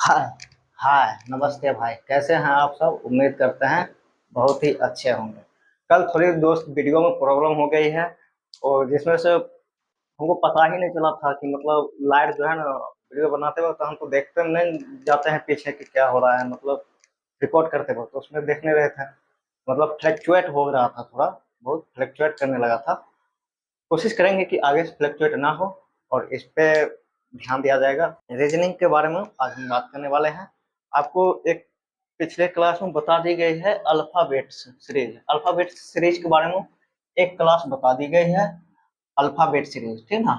हाय। हाय नमस्ते भाई, कैसे हैं आप सब? उम्मीद करते हैं बहुत ही अच्छे होंगे। कल थोड़ी दोस्त वीडियो में प्रॉब्लम हो गई है, और जिसमें से हमको पता ही नहीं चला था कि मतलब लाइट जो है ना, वीडियो बनाते वक्त हम तो देखते नहीं जाते हैं पीछे कि क्या हो रहा है, मतलब रिकॉर्ड करते वक्त तो उसमें देखने रहे थे, मतलब फ्लक्चुएट हो रहा था, थोड़ा बहुत फ्लक्चुएट करने लगा था। कोशिश करेंगे कि आगे से फ्लक्चुएट ना हो, और इस पे ध्यान दिया जाएगा। रीजनिंग के बारे में आज हम बात करने वाले हैं। आपको एक पिछले क्लास में बता दी गई है अल्फाबेट्स सीरीज। अल्फाबेट्स सीरीज के बारे में एक क्लास बता दी गई है, अल्फाबेट सीरीज, ठीक ना।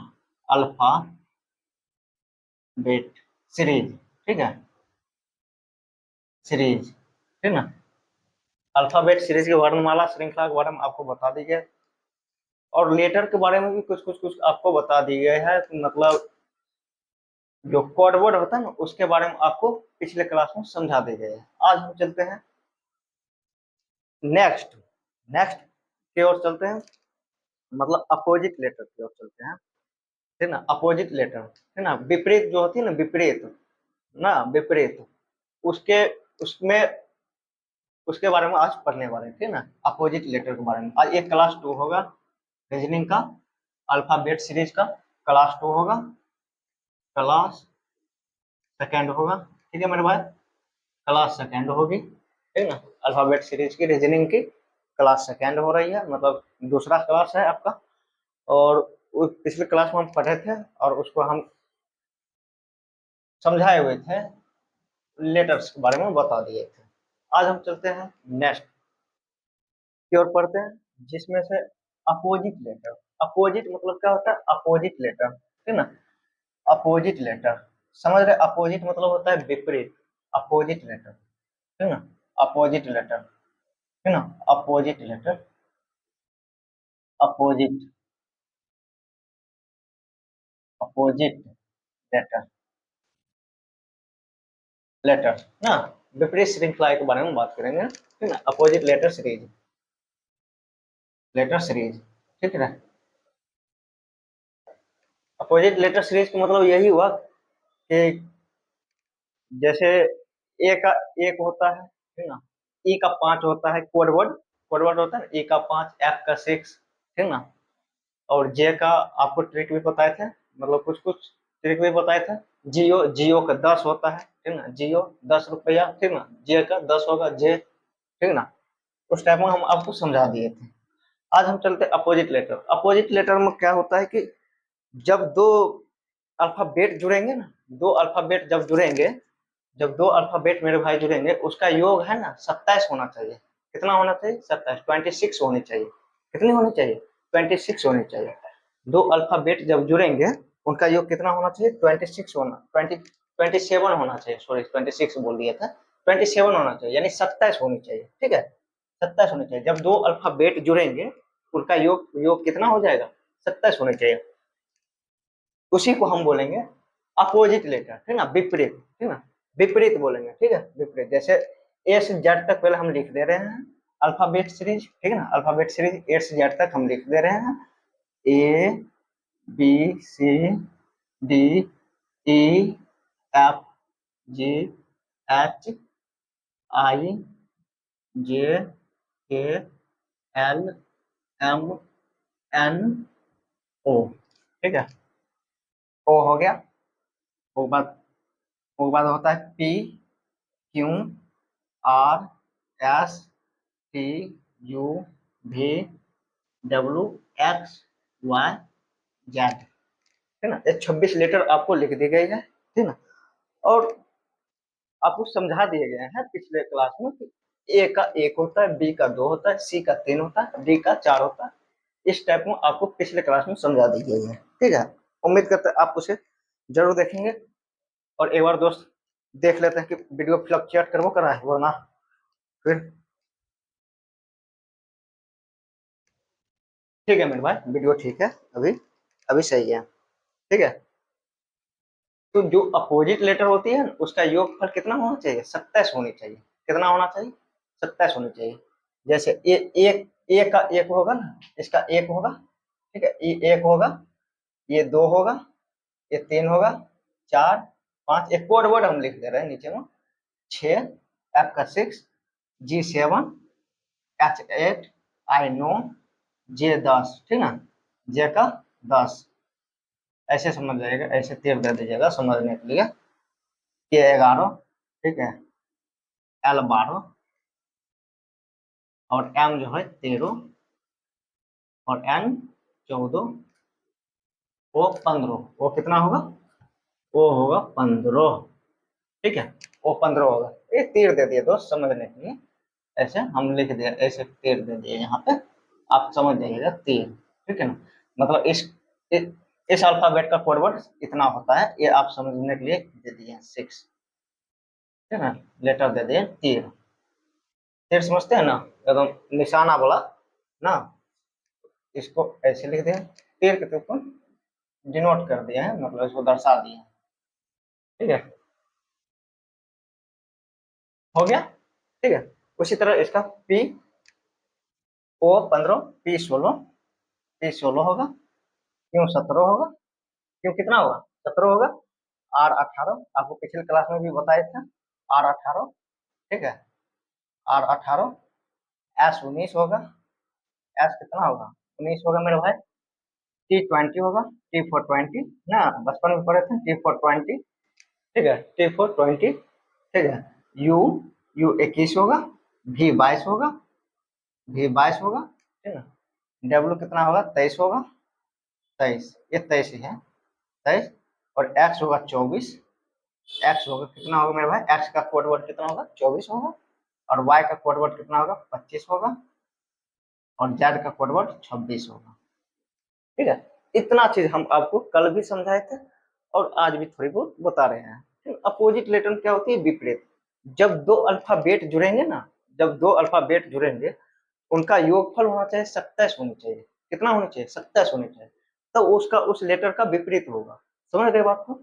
अल्फाबेट सीरीज, ठीक है, सीरीज, ठीक ना। अल्फाबेट सीरीज के वर्णमाला श्रृंखला के बारे में आपको बता दी गई, और लेटर के बारे में भी कुछ आपको बता दी गई है। मतलब जो कोड वर्ड होता है ना, उसके बारे में आपको पिछले क्लास में समझा दी गई है। आज हम चलते हैं नेक्स्ट नेक्स्ट की ओर चलते हैं, मतलब अपोजिट लेटर की ओर चलते हैं, ठीक ना। अपोजिट लेटर, ठीक ना, विपरीत जो होती है ना, विपरीत ना, विपरीत, उसके उसमें उसके बारे में आज पढ़ने वाले हैं, ठीक ना। अपोजिट लेटर के बारे में आज एक क्लास 2 होगा, रीजनिंग का, अल्फाबेट सीरीज का क्लास 2 होगा, क्लास सेकेंड होगा, ठीक है मेरे भाई। क्लास सेकेंड होगी, ठीक ना। अल्फाबेट सीरीज की रीजनिंग की क्लास सेकेंड हो रही है, मतलब दूसरा क्लास है आपका। और पिछले क्लास में हम पढ़े थे और उसको हम समझाए हुए थे, लेटर्स के बारे में बता दिए थे। आज हम चलते हैं नेक्स्ट की ओर पढ़ते हैं, जिसमें से अपोजिट लेटर। अपोजिट मतलब क्या होता है? अपोजिट लेटर, ठीक ना। अपोजिट लेटर, समझ रहे? अपोजिट मतलब होता है विपरीत, अपोजिट लेटर, ठीक ना। अपोजिट लेटर, ठीक ना। Opposite letter, opposite, opposite letter, letter ना, विपरीत श्रृंखला के बारे में बात करेंगे, ठीक ना। Opposite letter series, letter series, ठीक है। अपोजिट लेटर सीरीज का मतलब यही हुआ कि जैसे ए का एक होता है, ठीक ना। ई का 5 होता है, कोडवर्ड, कोडवर्ड होता है। ई का 5, एफ का 6, ठीक ना। और जे का आपको ट्रिक भी बताए थे, मतलब कुछ कुछ ट्रिक भी बताए थे। जियो, जियो का 10 होता है, ठीक ना। जियो 10 रुपया, ठीक ना। जे का 10 होगा, जे, ठीक ना। उस टाइप में हम आपको समझा दिए थे। आज हम चलते हैं अपोजिट लेटर। अपोजिट लेटर में क्या होता है कि जब दो अल्फाबेट जुड़ेंगे ना, दो अल्फाबेट जब जुड़ेंगे, जब दो अल्फाबेट मेरे भाई जुड़ेंगे, उसका योग है ना 27 होना चाहिए। कितना होना चाहिए? 27, 26 होनी चाहिए। कितनी होनी चाहिए? 26 होनी चाहिए। दो अल्फाबेट जब जुड़ेंगे, उनका योग कितना होना चाहिए? 26 होना, 27 होना चाहिए, सॉरी 26 बोल दिया था। 27 होना चाहिए, यानी 27 होनी चाहिए, ठीक है। 27 होनी चाहिए। जब दो अल्फाबेट जुड़ेंगे, उनका योग योग कितना हो जाएगा? 27 होने चाहिए। उसी को हम बोलेंगे अपोजिट लेटर, ठीक ना, विपरीत, ठीक ना। विपरीत बोलेंगे, ठीक है, विपरीत। जैसे ए से जेड तक पहले हम लिख दे रहे हैं अल्फाबेट सीरीज, ठीक है ना। अल्फाबेट सीरीज ए से जेड तक हम लिख दे रहे हैं। A B C D E F G H I J K L M N O, ठीक है। ओ हो गया। वो बाद, वो बाद होता है P Q R S T U V W X Y Z, है ना। ये 26 लेटर आपको लिख दी गई है, ठीक ना। और आपको समझा दिए गए हैं पिछले क्लास में कि ए का 1 होता है, बी का 2 होता है, सी का 3 होता है, डी का 4 होता है। इस टाइप में आपको पिछले क्लास में समझा दी गई है, ठीक है। उम्मीद करते हैं आप उसे जरूर देखेंगे। और एक बार दोस्त देख लेते हैं कि वीडियो फ्लक्चुएट करवो करा है, वरना फिर, ठीक है मेरे भाई, वीडियो ठीक है, अभी अभी सही है, ठीक है। तो जो अपोजिट लेटर होती है ना, उसका योगफल कितना होना चाहिए? 27 होनी चाहिए। कितना होना चाहिए? 27 होनी चाहिए। जैसे ए का 1 होगा ना, इसका 1 होगा, ठीक है। ये 1 होगा, ये 2 होगा, ये 3 होगा, 4, 5 एक कोड वर्ड हम लिख दे रहे हैं नीचे में, 6, F का 6, G 7, H 8, I 9, J 10, ठीक ना, J का 10, ऐसे समझ जाएगा, ऐसे तीर दे दीजिएगा समझने के लिए। K 11, ठीक है, L 12 और M जो है 13 और N 14, O 15, वो कितना होगा, वो होगा 15, ठीक है, वो 15 होगा। ये तीर दे दिए दोस्त समझने के लिए, ऐसे हम लिख दिया, ऐसे तीर दे दिए यहाँ पे, आप समझ जाइएगा तीर, ठीक है ना, मतलब इस अल्फाबेट का कोड वर्ड इतना होता है, ये आप समझने के लिए दे दिए 6, ठीक है ना, लेटर दे दिए तीर, तीर समझते हैं ना, एकदम निशाना बोला ना, इसको ऐसे लिख दिया, तीर के ऊपर डिनोट कर दिया है, मतलब इसको दर्शा दिया, ठीक है, हो गया, ठीक है। उसी तरह इसका P O 15, P 16, P 16 होगा, क्यों 17 होगा, क्यों कितना होगा 17 होगा, R 18, आपको पिछले क्लास में भी बताए थे, R 18, ठीक है, R 18, S 19 होगा, S कितना होगा 19 होगा मेरे भाई, T 20 होगा, T for 20 ना, बचपन में पढ़े थे T for 20, ठीक है, T for 20, ठीक है, U 21 होगा, V 22 होगा, V 22 होगा, ठीक है, W कितना होगा 23 होगा, 23, ये 23 ही है, 23, और X होगा 24, X होगा कितना होगा मेरे भाई, X का कोड वर्ड कितना होगा 24 होगा, और Y का कोड वर्ड कितना होगा 25 होगा, और Z का कोड वर्ड 26 होगा, ठीक है। इतना चीज हम आपको कल भी समझाए थे और आज भी थोड़ी बहुत बता रहे हैं। अपोजिट लेटर क्या होती है, विपरीत। जब दो अल्फाबेट जुड़ेंगे ना, जब दो अल्फाबेट जुड़ेंगे, उनका योगफल होना चाहिए 27 होनी चाहिए, कितना होना चाहिए 27 होनी चाहिए, तो उसका उस लेटर का विपरीत होगा, समझ रहे बात को।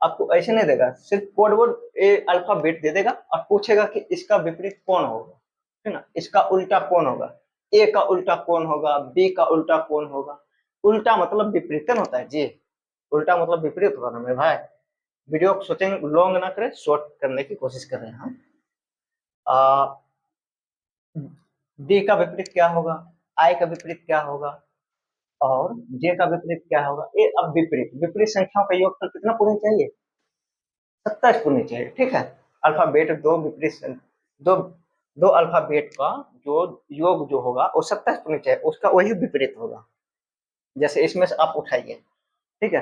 आपको ऐसे नहीं देगा, सिर्फ कोड वर्ड ए अल्फाबेट दे देगा और पूछेगा कि इसका विपरीत कौन होगा, है ना, इसका उल्टा कौन होगा, ए का उल्टा कौन होगा, बी का उल्टा कौन होगा। उल्टा मतलब विपरीतन होता है जी, उल्टा मतलब विपरीत होगा ना मेरे भाई। वीडियो को सोचेंगे लॉन्ग ना करें, शॉर्ट करने की कोशिश कर रहे हैं हम। डी का विपरीत क्या होगा, आई का विपरीत क्या होगा, और जे का विपरीत क्या होगा। ये अब विपरीत विपरीत संख्याओं का योगफल कितना पूर्ण चाहिए, 27 पूर्ण चाहिए, ठीक है। अल्फाबेट दो विपरीत, दो दो अल्फाबेट का जो योग जो होगा वो 27 पूर्ण चाहिए, उसका वही विपरीत होगा। जैसे इसमें से आप उठाइए, ठीक है,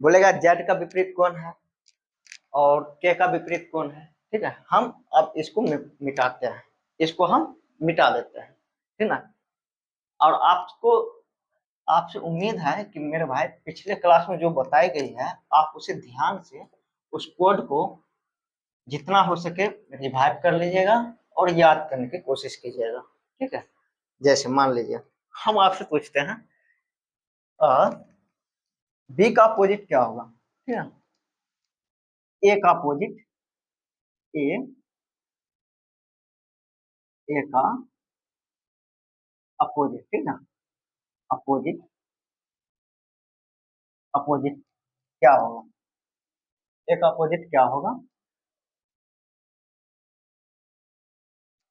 बोलेगा जेड का विपरीत कौन है और के का विपरीत कौन है, ठीक है। हम अब इसको मिटाते हैं, इसको हम मिटा देते हैं, ठीक ना। और आपको, आपसे उम्मीद है कि मेरे भाई पिछले क्लास में जो बताई गई है आप उसे ध्यान से उस कोड को जितना हो सके रिवाइव कर लीजिएगा और याद करने की कोशिश कीजिएगा, ठीक है। जैसे मान लीजिए हम आपसे पूछते हैं बी का अपोजिट क्या होगा, ठीक है, ए का अपोजिट, ए ए का अपोजिट, ठीक है, अपोजिट अपोजिट क्या होगा, ए का अपोजिट क्या होगा,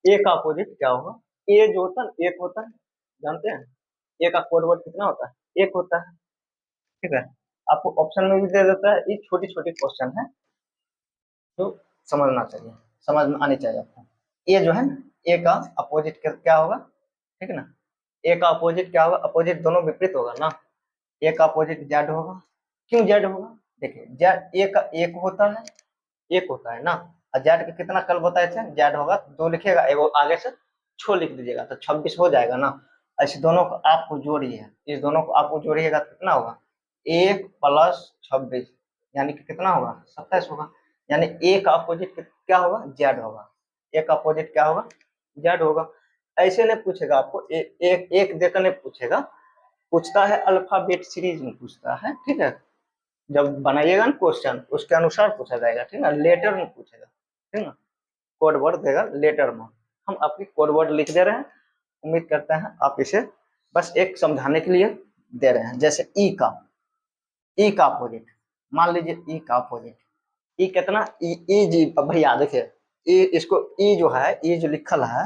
ए का अपोजिट क्या होगा। ए जो होता है एक होता है, जानते हैं, ए का कोड वर्ड कितना होता है, एक होता है, ठीक है। आपको ऑप्शन में भी दे देता है, ये छोटी छोटी क्वेश्चन है जो समझना चाहिए, समझ में आनी चाहिए आपको। ए जो है ना, ए का अपोजिट क्या होगा, ठीक है ना, ए का अपोजिट क्या होगा, अपोजिट दोनों विपरीत होगा ना, ए का अपोजिट जेड होगा, क्यों जेड होगा, देखिए जेड ए का एक होता है ना, और जेड का कितना कल बताए थे, जेड होगा दो लिखेगा, एगो आगे से छो लिख दीजिएगा तो 26 हो जाएगा ना। ऐसे दोनों को आपको जोड़िए, इस दोनों को आपको जोड़िएगा तो कितना होगा, 1 + 26 यानी कि कितना होगा 27 होगा। यानी ए का अपोजिट क्या होगा, जेड होगा, ए का अपोजिट क्या होगा, जेड होगा। ऐसे नहीं पूछेगा आपको, एक देकर नहीं पूछेगा, पूछता है अल्फाबेट सीरीज में पूछता है, ठीक है। जब बनाइएगा ना क्वेश्चन उसके अनुसार पूछा जाएगा, ठीक है, लेटर में पूछेगा, ठीक है, कोड वर्ड देगा लेटर में। हम आपकी कोड वर्ड लिख दे रहे हैं, उम्मीद करते हैं आप इसे बस एक समझाने के लिए दे रहे हैं। जैसे ई का अपोजिट, मान लीजिए ई का अपोजिट, ई कितना, ई जी भैया देखिए, ई इसको, ई जो है, ई जो लिखल है,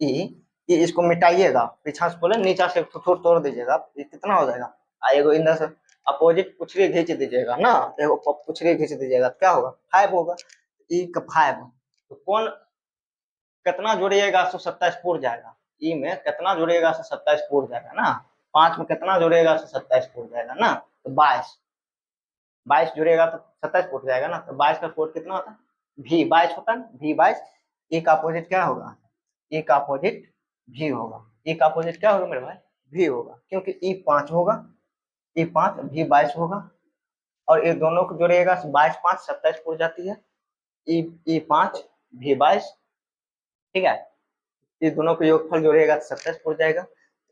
ई ई इसको मिटाइएगा, पीछा से बोले नीचा से थोड़ा तोड़ दीजिएगा, ये कितना हो जाएगा, एगो इधर से अपोजिट पुछड़ी खींच दीजिएगा ना, एगो पुछड़ी खींच दीजिएगा, क्या होगा, 5 होगा, ई का 5, तो कौन कितना जोड़िएगा 127 पूर जाएगा, ई में कितना जोड़िएगा 127 पूर जाएगा ना, 5 में कितना जोड़िएगा 127 पूर जाएगा ना, तो 22, 22 जुड़ेगा तो 27 फुट जाएगा ना, तो 22 का कोड कितना होता है, भी 22 होता है, भी 22, ए का अपोजिट क्या होगा, ए का अपोजिट भी होगा, ए का अपोजिट क्या होगा मेरे भाई, भी होगा, क्योंकि ई 5 होगा, ई 5 भी 22 होगा, और ये दोनों को जोड़िएगा 22 5 27 फुट जाती है, ई 5 भी 22, ठीक है, ये दोनों को योगफल जोड़िएगा तो 27 फुट जाएगा,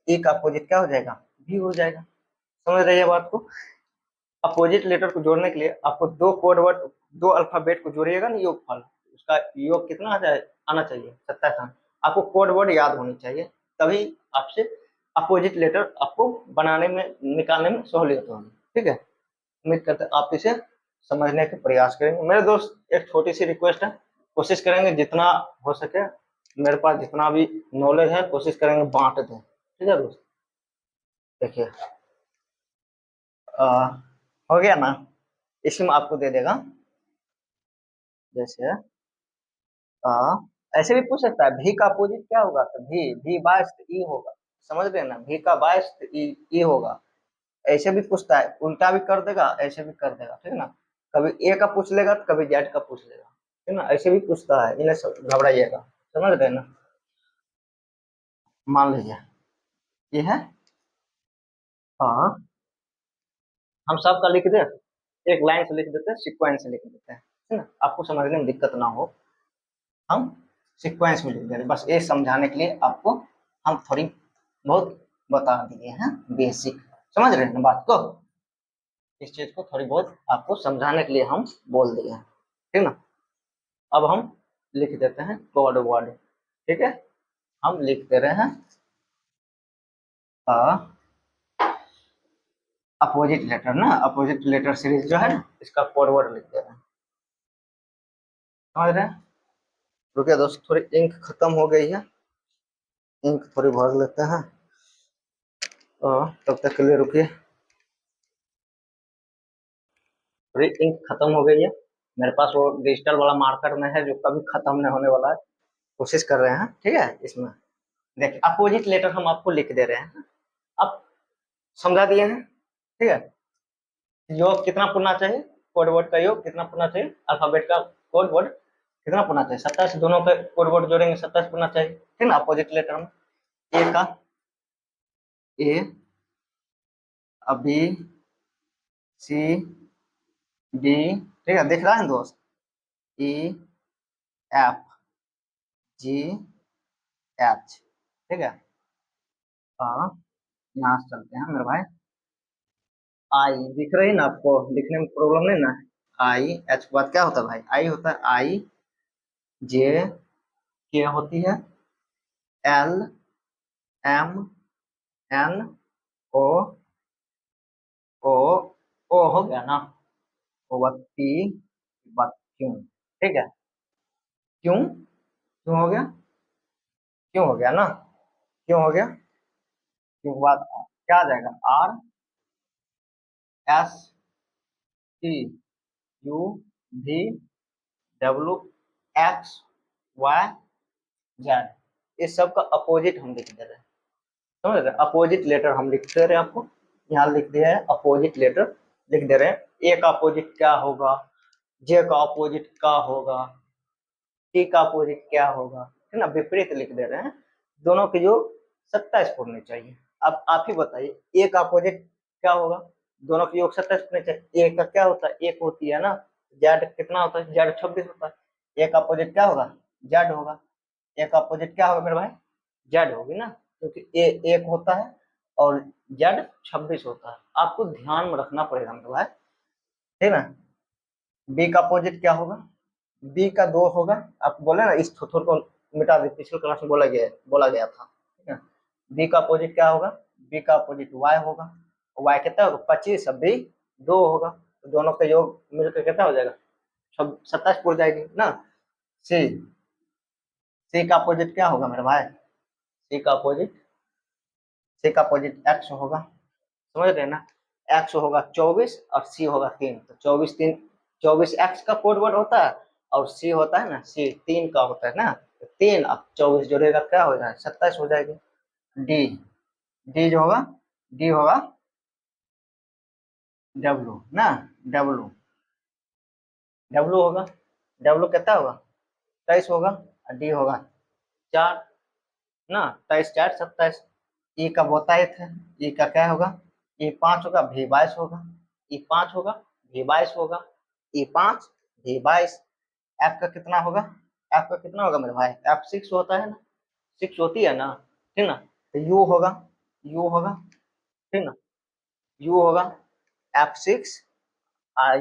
ए का अपोजिट क्या हो जाएगा, भी हो जाएगा, समझ रही है बात को। अपोजिट लेटर को जोड़ने के लिए आपको दो कोड वर्ड, दो अल्फाबेट को जोड़िएगा ना योगफल, उसका योग कितना आना चाहिए, 27 आना, आपको कोड वर्ड याद होनी चाहिए, तभी आपसे अपोजिट लेटर आपको बनाने में निकालने में सहूलियत होगी, ठीक है। उम्मीद करते हैं आप इसे समझने का प्रयास करेंगे। मेरे दोस्त एक छोटी सी रिक्वेस्ट है, कोशिश करेंगे जितना हो सके, मेरे पास जितना भी नॉलेज है कोशिश करेंगे बांट दें, ठीक है दोस्त। देखिए हो गया ना, इसमें आपको दे देगा, जैसे आ, ऐसे भी पूछ सकता है, भी का अपोजिट क्या होगा, तो भी 22 तो ई होगा, समझ गए ना, भी का 22 तो ई होगा, ऐसे भी पूछता है, उल्टा भी कर देगा, ऐसे भी कर देगा, ठीक है ना, कभी ए का पूछ लेगा तो कभी जेड का पूछ लेगा, ठीक है ना, ऐसे भी पूछता है, इन्हें घबराइएगा, समझ गए ना। मान लीजिए ये है, हाँ, हम सबका लिख दे, एक लाइन से लिख देते हैं, सिक्वेंस से लिख देते हैं, है ना, आपको समझने में दिक्कत ना हो, हम सीक्वेंस में लिख दे रहे हैं, बस ये समझाने के लिए आपको हम थोड़ी बहुत बता दिए हैं, बेसिक, समझ रहे हैं बात को, इस चीज को थोड़ी बहुत आपको समझाने के लिए हम बोल दिए हैं, ठीक ना। अब हम लिख देते हैं कोड वर्ड, ठीक है, हम लिख दे रहे हैं अपोजिट लेटर ना, अपोजिट लेटर सीरीज जो है ना, इसका कोड वर्ड लिख दे रहे हैं, समझ रहे हैं। रुकिए दोस्त, थोड़ी इंक खत्म हो गई है, इंक थोड़ी भर लेते हैं, तब तक के लिए रुकिए, थोड़ी इंक खत्म हो गई है, मेरे पास वो डिजिटल वाला मार्कर में है जो कभी खत्म नहीं होने वाला है, कोशिश कर रहे हैं, ठीक है। इसमें देखिए अपोजिट लेटर हम आपको लिख दे रहे हैं, अब समझा दिए हैं, ठीक है। योग कितना पुरना चाहिए, कोड वर्ड का योग कितना पुरना चाहिए, अल्फाबेट का कोड वर्ड कितना पुरना चाहिए, 27, दोनों का कोड वर्ड जोड़ेंगे 27 पुरना चाहिए, ठीक ना, अपोजिट लेटर में ए का, ए, अभी, सी, डी, ठीक है, दिख रहा है दोस्त, ई, एफ, जी, एच, ठीक है। हाँ, यहाँ से चलते हैं मेरे भाई, आई दिख रही ना आपको, दिखने में प्रॉब्लम नहीं ना, आई, एच के बाद क्या होता है भाई, आई होता है, आई, जे, के होती है, एल, एम, एन, ओ, ओ, ओ हो गया ना, ओ बाद पी, बाद क्यू, ठीक है, क्यों, क्यों हो गया, क्यों हो गया ना, क्यों हो गया, क्यों के बाद क्या आ जाएगा, R, S, T, U, V, W, X, Y, Z, इस सब का अपोजिट हम लिख दे रहे हैं, समझ रहे, अपोजिट लेटर हम लिख दे रहे हैं आपको, यहाँ लिख दिया है अपोजिट लेटर लिख दे रहे हैं, ए का अपोजिट क्या होगा, जे का अपोजिट क्या होगा, टी का अपोजिट क्या होगा, है ना, विपरीत लिख दे रहे हैं, दोनों की जो 27 होनी चाहिए। अब आप ही बताइए ए का अपोजिट क्या होगा, दोनों की योग 27 होने चाहिए, ए का क्या होता है, एक होती है ना, जेड कितना होता है, जेड 26 होता है, ए का अपोजिट क्या होगा, जेड होगा, ए का अपोजिट क्या होगा मेरे भाई, जेड होगी ना, क्योंकि ए एक होता है और जेड 26 होता है, आपको ध्यान में रखना पड़ेगा मेरे भाई, ठीक ना। बी का अपोजिट क्या होगा, बी का 2 होगा, आप बोले ना इस थोथोर को मिटा दे, पिछले क्लास में बोला गया था, ठीक है। बी का अपोजिट क्या होगा, बी का अपोजिट वाई होगा, वाई कितना होगा 25, अब बी 2 होगा, तो दोनों का योग मिलकर कितना हो जाएगा 27 पूर जाएगी ना। सी, सी का अपोजिट क्या होगा मेरे भाई? सी का अपोजिट, सी का अपोजिट एक्स होगा, समझ रहे हैं ना। एक्स होगा 24 और सी होगा 3, तो 24 3, 24 एक्स का कोड वर्ड होता है और सी होता है ना, सी 3 का होता है ना, तो 3 अब 24 जोड़ेगा क्या हो जाएगा? 27 हो जाएगी। डी, डी जो होगा, डी होगा डब्लू ना, डब्लू, डब्लू होगा, डब्लू कितना होगा? 23 होगा, और डी होगा 4 ना, 23 4 27। ई का बहुतायत है, ई का क्या होगा? ई 5 होगा, भी 22 होगा, ई 5 होगा, भी 22 होगा, ई 5 भी 22। एफ का कितना होगा? एफ का कितना होगा मेरे भाई? एफ 6 होता है ना, 6 होती है ना, ठीक ना। तो यू होगा, यू होगा, ठीक ना, यू होगा F6,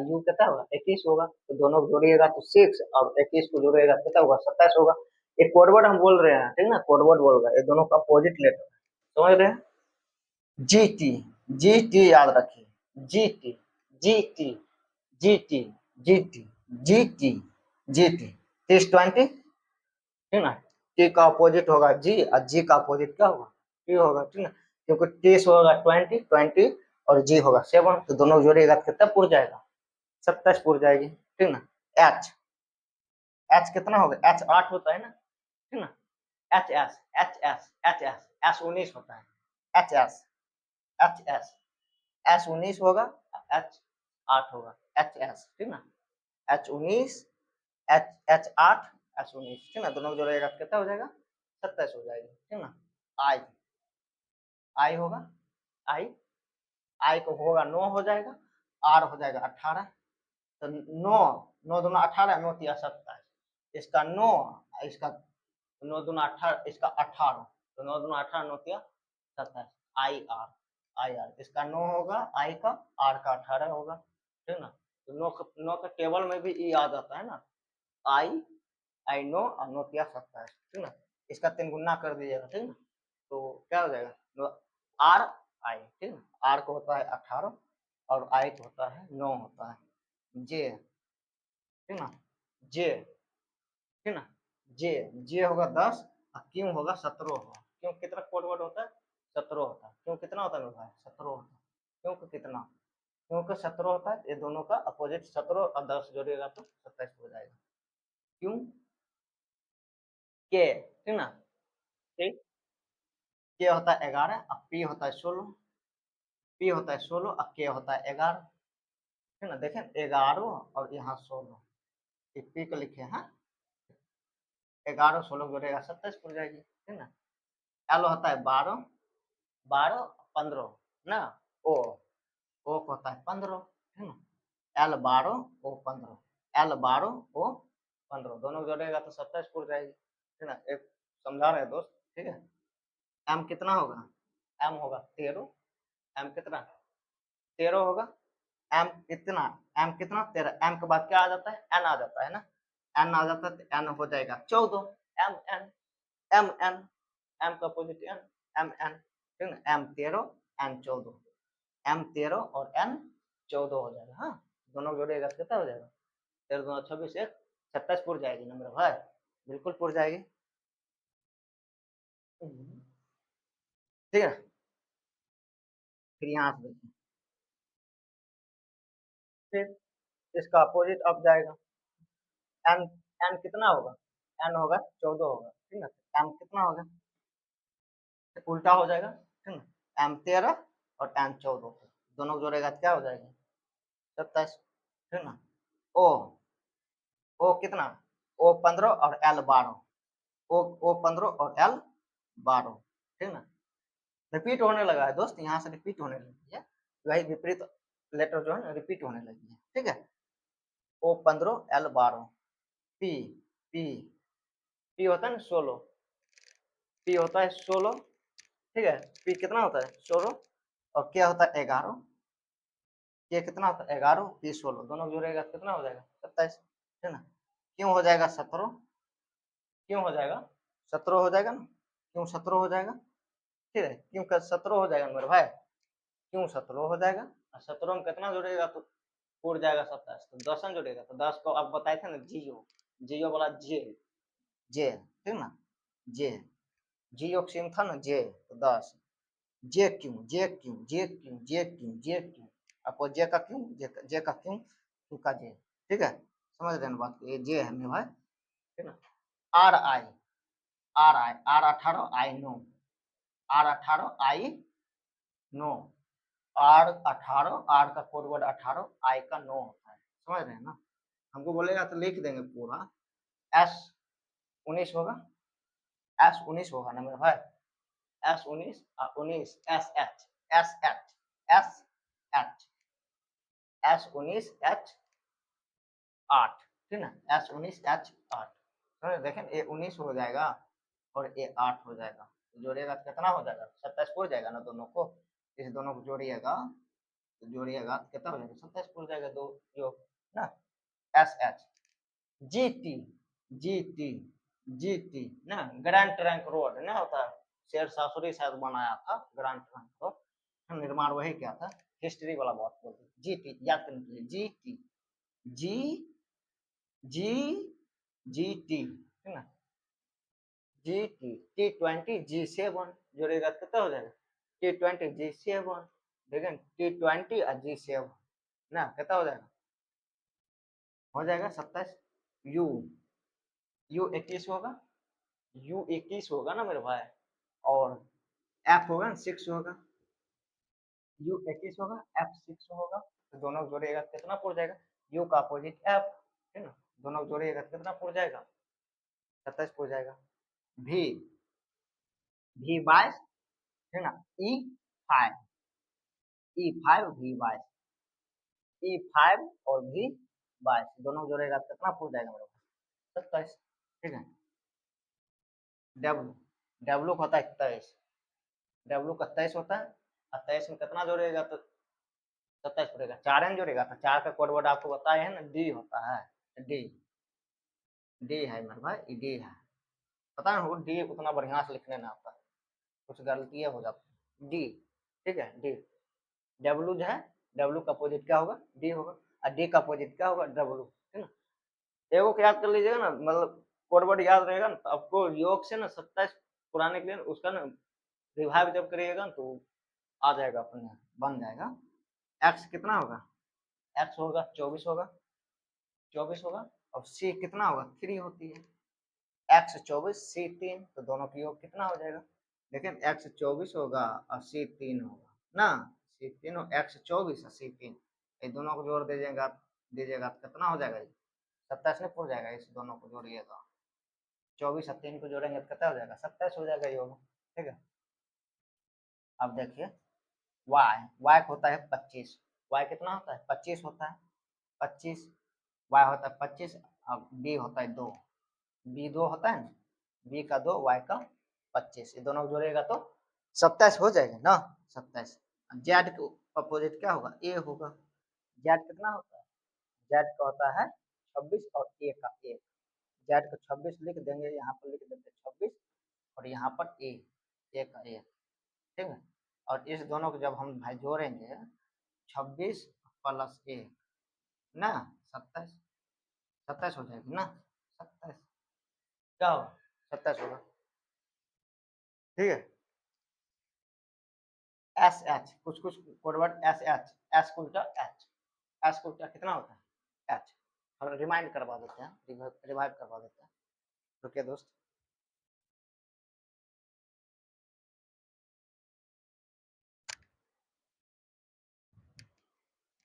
यू कितना होगा? 21 होगा, तो दोनों को जोड़िएगा तो 6 और 21 को जोड़िएगा कितना होगा? 27 होगा। एक कोडवर्ड हम बोल रहे हैं, ठीक ना, कोडवर्ड बोल रहे हैं, ये दोनों का अपोजिट लेटर है, समझ रहे हैं। जी टी, जी टी याद रखिए, G T, G T, G T, G T, G T, G T, 30 20, ठीक ना। टी का अपोजिट होगा जी, और जी का अपोजिट क्या होगा? टी होगा, ठीक ना, क्योंकि टी से होगा 20 20 और जी होगा 7, तो दोनों जोड़ेगा कितना पुर जाएगा? 27 पुर जाएगी, ठीक ना। एच, एच कितना होगा? एच 8 होता है ना, ठीक ना। H S, H S, H S, S 19 होता है। H S, H S, S 19 होगा, एच 8 होगा, एच एस, ठीक ना। एच 19, एच एच 8, एच 19, ठीक ना, दोनों जोड़ेगा कितना हो जाएगा? 27 हो जाएगी, ठीक ना। आई, आई होगा, आई, आई को होगा 9 हो जाएगा, आर हो जाएगा 18, तो 9, 9 दूना 18, 9 तिया 27, इसका 9, इसका 9 दूना 18, इसका 18, तो 9 दूना 18, 9 तिया 27, आई आर, आई आर, इसका 9 होगा, आई का, आर का 18 होगा, ठीक ना। तो 9 का टेबल में भी ई आ जाता है ना, आई, आई 9 और 9 तिया 27, ठीक ना। इसका 3 गुना कर दीजिएगा, ठीक ना, तो क्या हो जाएगा? आर आई, ठीक ना, आर को होता है 18 और आई को होता है 9 होता है। जे, ठीक ना, जे, ठीक ना, जे, जे होगा 10 और क्यों होगा 17 होगा। क्यों कितना कोड वर्ड होता है? 17 होता है। क्यों कितना होता है मेरे भाई? 17 होता है। क्यों कितना? क्योंकि 17 होता है, ये दोनों का अपोजिट 17 और 10 जोड़िएगा तो 27 हो जाएगा। क्यों? के, ठीक ना, ठीक, के होता है 11 और पी होता है 16, पी होता है 16 और के होता है 11, ठीक ना। देखें 11 और यहाँ 16, पी को लिखे हैं, 11 16 जोड़ेगा 27 हो जाएगी, ठीक ना। एल होता है 12, 12 15 ना, ओ, ओ होता है 15, ठीक ना। एल 12 ओ 15, एल 12 ओ 15, दोनों जोड़ेगा तो 27 पूर जाएगी, ठीक ना। एक समझा रहे हैं दोस्त, ठीक है। एम कितना होगा? एम होगा 13, एम कितना? 13 होगा। एम कितना? एम कितना? 13, एम के बाद क्या आ जाता है? एन आ जाता है ना, एन आ जाता है तो एन हो जाएगा 14, M N, M N, M का अपोजिट एन, एम एन, ठीक ना। एम 13, एन 14, एम 13 और एन 14 हो जाएगा, हाँ, दोनों जोड़ेगा कितना हो जाएगा? 13 2 26, 1 27 पुर जाएगी ना मेरा भाई, बिल्कुल पुर जाएगी, ठीक है। फिर यहाँ से देखिए, फिर इसका अपोजिट अब जाएगा, एन, एन कितना होगा? एन होगा 14 होगा, ठीक है। एम कितना होगा? उल्टा हो जाएगा, ठीक ना, एम 13 और एन 14, दोनों जोड़ेगा क्या हो जाएगा? 27, ठीक ना। ओ, ओ कितना? ओ 15 और एल 12, ओ 15 और एल 12, ठीक ना। रिपीट होने लगा है दोस्त, यहाँ से रिपीट होने लगी है, वही विपरीत लेटर जो है ना रिपीट होने लगी है, ठीक है। ओ 15 एल 12, पी, पी, पी होता है ना 16, पी होता है 16, ठीक है। पी कितना होता है? 16, और क्या होता है? 11, के कितना होता है? 11, पी 16, दोनों जोड़ेगा कितना हो जाएगा? 27, है ना। क्यों हो जाएगा 17? क्यों हो जाएगा 17? हो जाएगा ना, क्यों 17 हो जाएगा? ठीक है, क्यों 17 हो जाएगा मेरे भाई? क्यों 17 हो जाएगा? 17 में कितना जोड़ेगा तो पूर जाएगा 27, तो 10 जोड़ेगा तो 10 को आप बताए थे ना जियो, जियो वाला जे, जे ठीक ना, जे जियो सिम था ना जे, तो 10 जे क्यों, जे क्यों, जे क्यों, जे क्यों, जे क्यों, आपको जे का क्यों, जे का क्यों, क्यों का जे, ठीक है, समझ रहे हैं बात को, ये जे है मेरे भाई, ठीक ना। R I, R I, R 18 I नो, आर 18 आई नो, आर 18, आर का कोड वर्ड 18, आई का नो होता है, समझ रहे हैं ना। हमको बोलेगा तो लिख देंगे पूरा, एस 19 होगा, एस 19 होगा ना मेरे भाई, S 19, 19 S H, S H, S H, S 19 H 8, ठीक ना, एस 19 एच 8, देखें ये 19 हो जाएगा और ये 8 हो जाएगा, जोड़िएगा तो कितना हो जाएगा, 27 हो जाएगा ना दोनों को, इस दोनों को जोड़िएगा तो जोड़िएगा कितना हो जाएगा, 27 हो जाएगा, दो योग ना, S H, G T, G T, G T ना, ग्रैंड ट्रंक रोड ना होता है, शेर सासुरी शायद बनाया था ग्रैंड ट्रंक रोड, निर्माण वही क्या था, हिस्ट्री वाला बात बोलते, जी टी याद करने के लिए, जी टी, जी जी जी टी, है ना, जी टी, T20 G7 जोड़ेगा कितना हो जाएगा, T20 G7, देखें T20 और G7 ना कितना हो जाएगा 27, यू, यू 21 होगा, यू 21 होगा ना मेरे भाई, और एफ होगा ना 6 होगा, यू 21 होगा, एफ 6 होगा, तो दोनों जोड़ेगा कितना पड़ जाएगा, यू का अपोजिट एफ, है ना, दोनों जोड़ेगा कितना पड़ जाएगा, 27 पड़ जाएगा, भी, भी 22 है ना, ई 5, ई 5 भी 22, ई 5 और भी 22 दोनों जोड़ेगा कितना पड़ जाएगा मेरे पास, 27, ठीक है। डब्लू, डब्लू का होता है 23, डब्लू का 23 होता है, और 23 में कितना जोड़ेगा तो 27 पड़ेगा, 4 एन जोड़ेगा तो 4 का कोड वर्ड आपको बताए है ना, डी होता है, डी, डी है मेरे भाई, डी है, पता है वो डी उतना बढ़िया से लिखने नहीं आता, कुछ गलतियां हो जाती, डी, ठीक है, डी, डब्लू जो है, डब्लू का अपोजिट क्या होगा, डी होगा, और डी का अपोजिट क्या होगा, डब्लू, है ना, एगो को याद कर लीजिएगा ना, मतलब कोड वर्ड याद रहेगा ना, तो आपको योग से ना 27 पुराने के लिए उसका ना रिवाइव जब करिएगा ना तो आ जाएगा अपने, बन जाएगा, एक्स कितना होगा, एक्स होगा 24 होगा, 24 होगा, और सी कितना होगा 3 होती है, एक्स 24 सी 3, तो दोनों की योग कितना हो जाएगा, लेकिन एक्स 24 होगा और सी 3 होगा ना, सी 3 और एक्स 24 और सी 3, ये दोनों को जोड़ दीजिएगा, तो कितना हो जाएगा, 27 में पूर जाएगा, इस दोनों को जोड़िएगा, 24 और 3 को जोड़ेंगे तो कितना हो जाएगा, 27 हो जाएगा योग, ठीक है। अब देखिए वाई, वाई होता है 25, वाई कितना होता है 25 होता है, 25, वाई होता है 25, अब बी होता है 2, बी 2 होता है ना, बी का 2, वाई का 25, ये दोनों जोड़ेगा तो 27 हो जाएगा ना, 27, जेड के अपोजिट क्या होगा, ए होगा, जेड कितना होता है, जेड का होता है 26 और ए का 1, जेड को 26 लिख देंगे, यहाँ पर लिख देते 26 और यहाँ पर ए का 1, ठीक है, और इस दोनों को जब हम भाई जोड़ेंगे 26 प्लस 1 ना 27, 27 हो जाएगी ना, 27 क्या होगा, 27 होगा, ठीक है। एस एच, कुछ कुछ कोडवर्ड एस एच, एस को उल्टा एच, एस को उल्टा कितना होता है एच, हम रिमाइंड करवा देते हैं, रिवाइव करवा देते हैं, रुकिए दोस्त।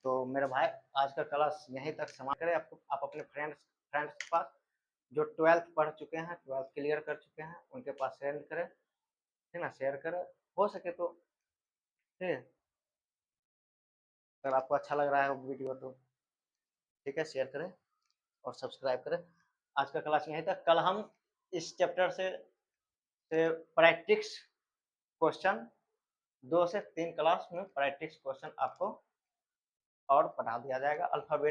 तो मेरे भाई आज का क्लास यहीं तक समाप्त करें, आपको आप अपने फ्रेंड्स के पास जो 12th पढ़ चुके हैं, 12th क्लियर कर चुके हैं, उनके पास सेंड करें, ठीक ना, शेयर करें हो सके तो, ठीक है, अगर आपको अच्छा लग रहा है वो वीडियो तो ठीक है, शेयर करें और सब्सक्राइब करें। आज का क्लास यहीं तक, कल हम इस चैप्टर से प्रैक्टिस क्वेश्चन 2 से 3 क्लास में प्रैक्टिस क्वेश्चन आपको और पढ़ा दिया जाएगा, अल्फाबेट